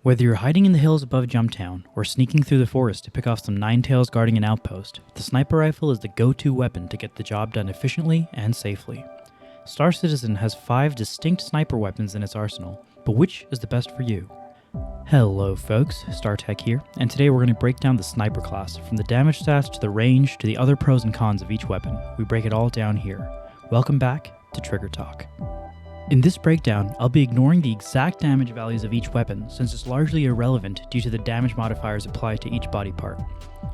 Whether you're hiding in the hills above Jumptown or sneaking through the forest to pick off some ninetails guarding an outpost, the sniper rifle is the go-to weapon to get the job done efficiently and safely. Star Citizen has 5 distinct sniper weapons in its arsenal, but which is the best for you? Hello folks, StarTech here, and today we're going to break down the sniper class, from the damage stats to the range to the other pros and cons of each weapon. We break it all down here. Welcome back to Trigger Talk. In this breakdown, I'll be ignoring the exact damage values of each weapon since it's largely irrelevant due to the damage modifiers applied to each body part.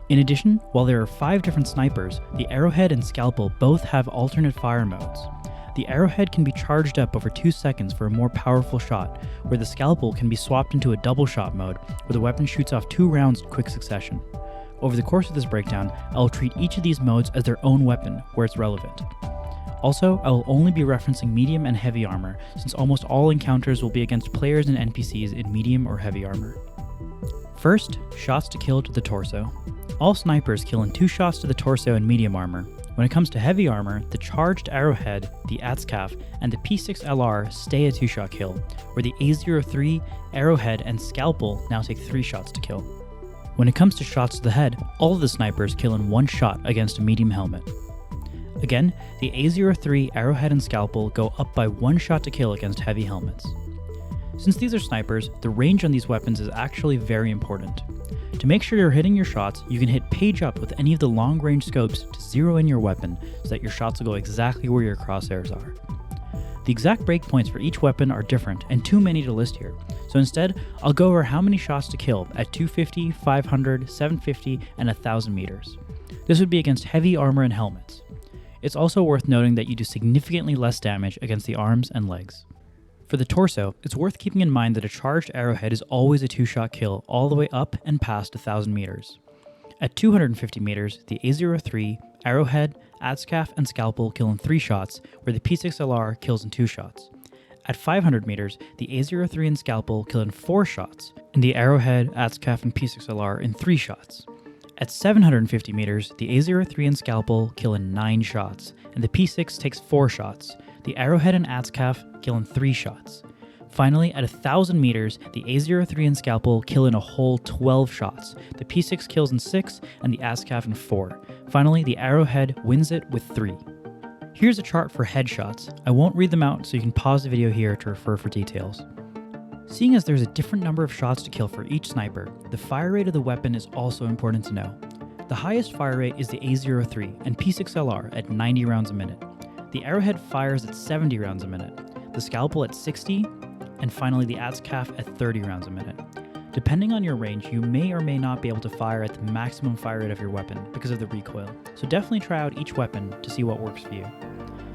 In addition, while there are 5 different snipers, the arrowhead and scalpel both have alternate fire modes. The arrowhead can be charged up over 2 seconds for a more powerful shot, where the scalpel can be swapped into a double shot mode where the weapon shoots off 2 rounds in quick succession. Over the course of this breakdown, I will treat each of these modes as their own weapon where it's relevant. Also, I will only be referencing medium and heavy armor, since almost all encounters will be against players and NPCs in medium or heavy armor. First, shots to kill to the torso. All snipers kill in 2 shots to the torso in medium armor. When it comes to heavy armor, the charged arrowhead, the aUEC, and the P6LR stay a 2-shot kill, where the A03, arrowhead, and scalpel now take 3 shots to kill. When it comes to shots to the head, all of the snipers kill in 1 shot against a medium helmet. Again, the A03, arrowhead, and scalpel go up by 1 shot to kill against heavy helmets. Since these are snipers, the range on these weapons is actually very important. To make sure you're hitting your shots, you can hit page up with any of the long-range scopes to zero in your weapon so that your shots will go exactly where your crosshairs are. The exact breakpoints for each weapon are different and too many to list here, so instead, I'll go over how many shots to kill at 250, 500, 750, and 1000 meters. This would be against heavy armor and helmets. It's also worth noting that you do significantly less damage against the arms and legs. For the torso, it's worth keeping in mind that a charged arrowhead is always a 2-shot kill all the way up and past 1000 meters. At 250 meters, the A03, arrowhead, aUEC, and scalpel kill in 3 shots, where the P6LR kills in 2 shots. At 500 meters, the A03 and scalpel kill in 4 shots, and the arrowhead, aUEC, and P6LR in 3 shots. At 750 meters, the A03 and scalpel kill in 9 shots, and the P6 takes 4 shots. The arrowhead and aUEC kill in 3 shots. Finally, at 1000 meters, the A03 and scalpel kill in a whole 12 shots. The P6 kills in 6, and the aUEC in 4. Finally, the arrowhead wins it with 3. Here's a chart for headshots. I won't read them out, so you can pause the video here to refer for details. Seeing as there's a different number of shots to kill for each sniper, the fire rate of the weapon is also important to know. The highest fire rate is the A03 and P6LR at 90 rounds a minute. The arrowhead fires at 70 rounds a minute, the scalpel at 60, and finally the aUEC at 30 rounds a minute. Depending on your range, you may or may not be able to fire at the maximum fire rate of your weapon because of the recoil, so definitely try out each weapon to see what works for you.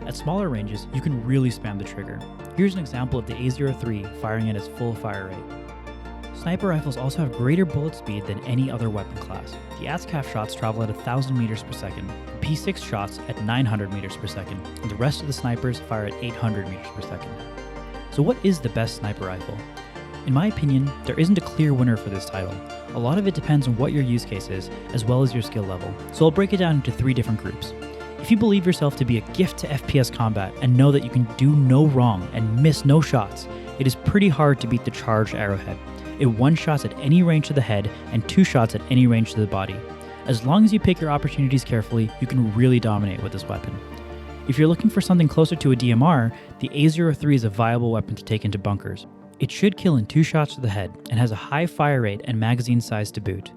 At smaller ranges, you can really spam the trigger. Here's an example of the A03 firing at its full fire rate. Sniper rifles also have greater bullet speed than any other weapon class. The aUEC shots travel at 1000 meters per second, the P6 shots at 900 meters per second, and the rest of the snipers fire at 800 meters per second. So what is the best sniper rifle? In my opinion, there isn't a clear winner for this title. A lot of it depends on what your use case is, as well as your skill level, so I'll break it down into 3 different groups. If you believe yourself to be a gift to FPS combat and know that you can do no wrong and miss no shots, it is pretty hard to beat the charged arrowhead. It 1 shots at any range to the head and 2 shots at any range to the body. As long as you pick your opportunities carefully, you can really dominate with this weapon. If you're looking for something closer to a DMR, the A03 is a viable weapon to take into bunkers. It should kill in 2 shots to the head and has a high fire rate and magazine size to boot.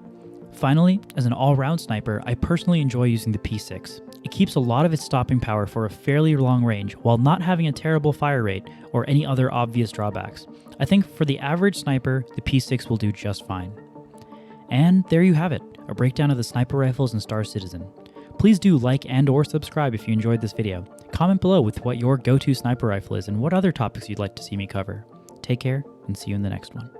Finally, as an all-round sniper, I personally enjoy using the P6. It keeps a lot of its stopping power for a fairly long range while not having a terrible fire rate or any other obvious drawbacks. I think for the average sniper, the P6 will do just fine. And there you have it, a breakdown of the sniper rifles in Star Citizen. Please do like and or subscribe if you enjoyed this video. Comment below with what your go-to sniper rifle is and what other topics you'd like to see me cover. Take care and see you in the next one.